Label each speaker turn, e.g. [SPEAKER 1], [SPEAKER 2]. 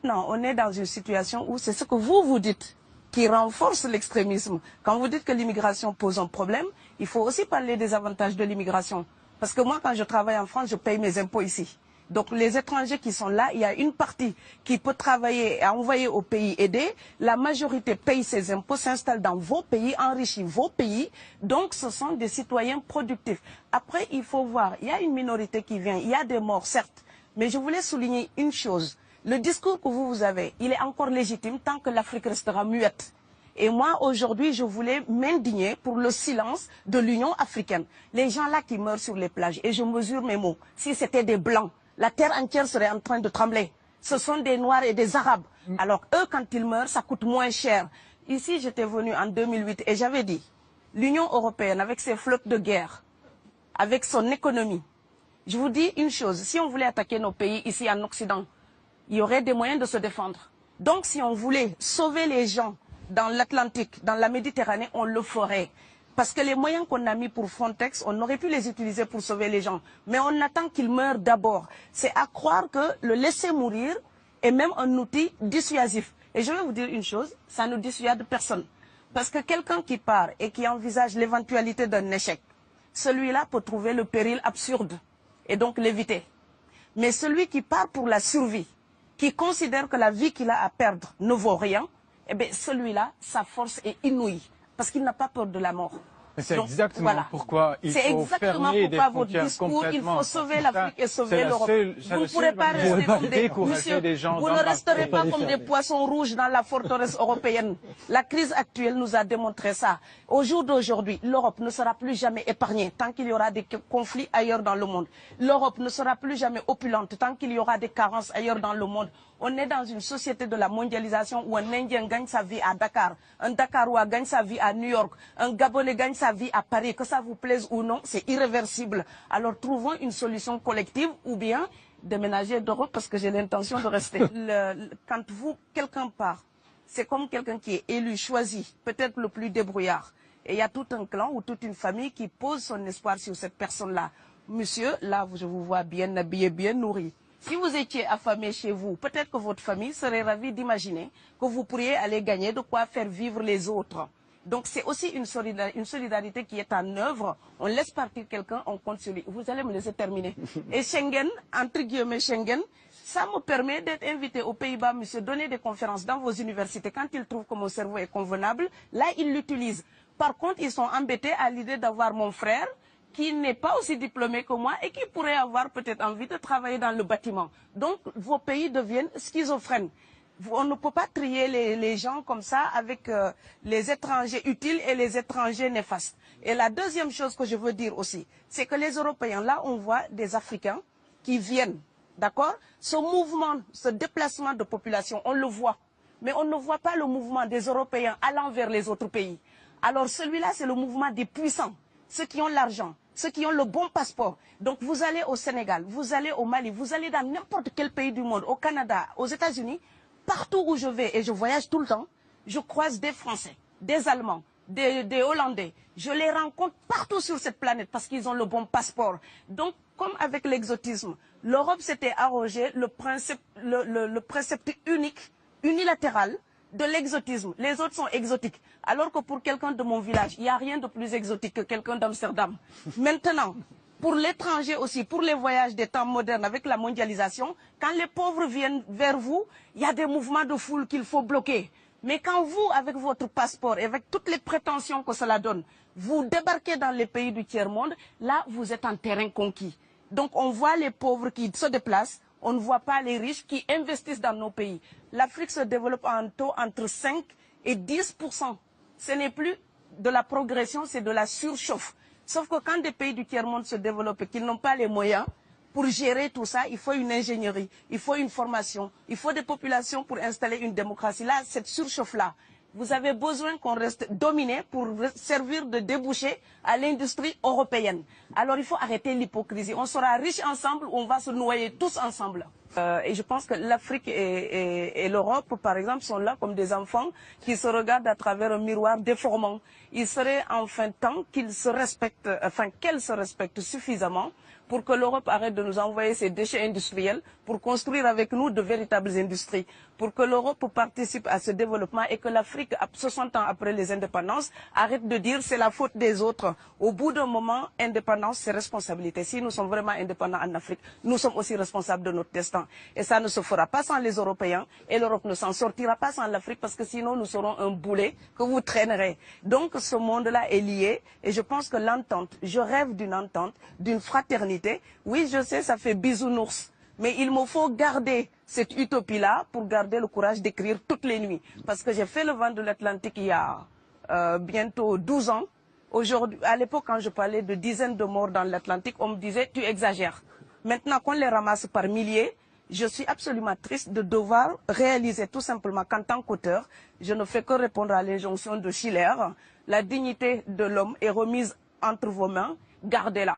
[SPEAKER 1] maintenant, on est dans une situation où c'est ce que vous dites qui renforce l'extrémisme. Quand vous dites que l'immigration pose un problème, il faut aussi parler des avantages de l'immigration. Parce que moi, quand je travaille en France, je paye mes impôts ici. Donc les étrangers qui sont là, il y a une partie qui peut travailler et envoyer au pays aidé. La majorité paye ses impôts, s'installe dans vos pays, enrichit vos pays. Donc ce sont des citoyens productifs. Après, il faut voir, il y a une minorité qui vient, il y a des morts, certes. Mais je voulais souligner une chose. Le discours que vous avez, il est encore légitime tant que l'Afrique restera muette. Et moi, aujourd'hui, je voulais m'indigner pour le silence de l'Union africaine. Les gens là qui meurent sur les plages, et je mesure mes mots, si c'était des Blancs, la terre entière serait en train de trembler. Ce sont des Noirs et des Arabes. Alors eux, quand ils meurent, ça coûte moins cher. Ici, j'étais venu en 2008 et j'avais dit, l'Union européenne, avec ses flottes de guerre, avec son économie, je vous dis une chose, si on voulait attaquer nos pays ici en Occident, il y aurait des moyens de se défendre. Donc si on voulait sauver les gens dans l'Atlantique, dans la Méditerranée, on le ferait. Parce que les moyens qu'on a mis pour Frontex, on aurait pu les utiliser pour sauver les gens. Mais on attend qu'ils meurent d'abord. C'est à croire que le laisser mourir est même un outil dissuasif. Et je vais vous dire une chose, ça ne dissuade personne. Parce que quelqu'un qui part et qui envisage l'éventualité d'un échec, celui-là peut trouver le péril absurde et donc l'éviter. Mais celui qui part pour la survie, qui considère que la vie qu'il a à perdre ne vaut rien, eh bien celui-là, sa force est inouïe. Parce qu'il n'a pas peur de la mort.
[SPEAKER 2] C'est exactement pourquoi il faut fermer des frontières complètement.
[SPEAKER 1] Il faut sauver l'Afrique et sauver l'Europe. Vous ne pourrez pas rester comme des gens. Vous ne resterez pas comme des poissons rouges dans la forteresse européenne. La crise actuelle nous a démontré ça. Au jour d'aujourd'hui, l'Europe ne sera plus jamais épargnée tant qu'il y aura des conflits ailleurs dans le monde. L'Europe ne sera plus jamais opulente tant qu'il y aura des carences ailleurs dans le monde. On est dans une société de la mondialisation où un Indien gagne sa vie à Dakar, un Dakarois gagne sa vie à New York, un Gabonais gagne sa vie à Paris. Que ça vous plaise ou non, c'est irréversible. Alors trouvons une solution collective ou bien déménager d'Europe parce que j'ai l'intention de rester. Quand quelqu'un part, c'est comme quelqu'un qui est élu, choisi, peut-être le plus débrouillard. Et il y a tout un clan ou toute une famille qui pose son espoir sur cette personne-là. Monsieur, là, je vous vois bien habillé, bien nourri. Si vous étiez affamé chez vous, peut-être que votre famille serait ravie d'imaginer que vous pourriez aller gagner de quoi faire vivre les autres. Donc c'est aussi une solidarité qui est en œuvre. On laisse partir quelqu'un, on compte sur lui. Vous allez me laisser terminer. Et Schengen, entre guillemets Schengen, ça me permet d'être invité aux Pays-Bas, monsieur, donner des conférences dans vos universités. Quand ils trouvent que mon cerveau est convenable, là, ils l'utilisent. Par contre, ils sont embêtés à l'idée d'avoir mon frère, qui n'est pas aussi diplômé que moi et qui pourrait avoir peut-être envie de travailler dans le bâtiment. Donc, vos pays deviennent schizophrènes. On ne peut pas trier les gens comme ça avec les étrangers utiles et les étrangers néfastes. Et la deuxième chose que je veux dire aussi, c'est que les Européens, là, on voit des Africains qui viennent, d'accord? Ce mouvement, ce déplacement de population, on le voit. Mais on ne voit pas le mouvement des Européens allant vers les autres pays. Alors celui-là, c'est le mouvement des puissants, ceux qui ont l'argent, ceux qui ont le bon passeport. Donc vous allez au Sénégal, vous allez au Mali, vous allez dans n'importe quel pays du monde, au Canada, aux États-Unis, partout où je vais, et je voyage tout le temps, je croise des Français, des Allemands, des Hollandais. Je les rencontre partout sur cette planète parce qu'ils ont le bon passeport. Donc, comme avec l'exotisme, l'Europe s'était arrogé le précepte unique, unilatéral, de l'exotisme. Les autres sont exotiques. Alors que pour quelqu'un de mon village, il n'y a rien de plus exotique que quelqu'un d'Amsterdam. Maintenant, pour l'étranger aussi, pour les voyages des temps modernes avec la mondialisation, quand les pauvres viennent vers vous, il y a des mouvements de foule qu'il faut bloquer. Mais quand vous, avec votre passeport et avec toutes les prétentions que cela donne, vous débarquez dans les pays du tiers-monde, là, vous êtes en terrain conquis. Donc, on voit les pauvres qui se déplacent, on ne voit pas les riches qui investissent dans nos pays. L'Afrique se développe en taux entre 5 et 10%. Ce n'est plus de la progression, c'est de la surchauffe. Sauf que quand des pays du tiers-monde se développent et qu'ils n'ont pas les moyens pour gérer tout ça, il faut une ingénierie, il faut une formation, il faut des populations pour installer une démocratie. Là, cette surchauffe-là, vous avez besoin qu'on reste dominé pour servir de débouché à l'industrie européenne. Alors il faut arrêter l'hypocrisie. On sera riches ensemble ou on va se noyer tous ensemble. Et je pense que l'Afrique et l'Europe, par exemple, sont là comme des enfants qui se regardent à travers un miroir déformant. Il serait enfin temps qu'ils se respectent, enfin qu'elles se respectent suffisamment pour que l'Europe arrête de nous envoyer ses déchets industriels pour pour construire avec nous de véritables industries, pour que l'Europe participe à ce développement et que l'Afrique, 60 ans après les indépendances, arrête de dire c'est la faute des autres. Au bout d'un moment, indépendance, c'est responsabilité. Si nous sommes vraiment indépendants en Afrique, nous sommes aussi responsables de notre destin. Et ça ne se fera pas sans les Européens et l'Europe ne s'en sortira pas sans l'Afrique parce que sinon nous serons un boulet que vous traînerez. Donc ce monde-là est lié et je pense que l'entente, je rêve d'une entente, d'une fraternité. Oui, je sais, ça fait bisounours. Mais il me faut garder cette utopie-là pour garder le courage d'écrire toutes les nuits. Parce que j'ai fait le vent de l'Atlantique il y a bientôt 12 ans. Aujourd'hui, à l'époque, quand je parlais de dizaines de morts dans l'Atlantique, on me disait « tu exagères ». Maintenant qu'on les ramasse par milliers, je suis absolument triste de devoir réaliser tout simplement qu'en tant qu'auteur, je ne fais que répondre à l'injonction de Schiller. La dignité de l'homme est remise entre vos mains, gardez-la.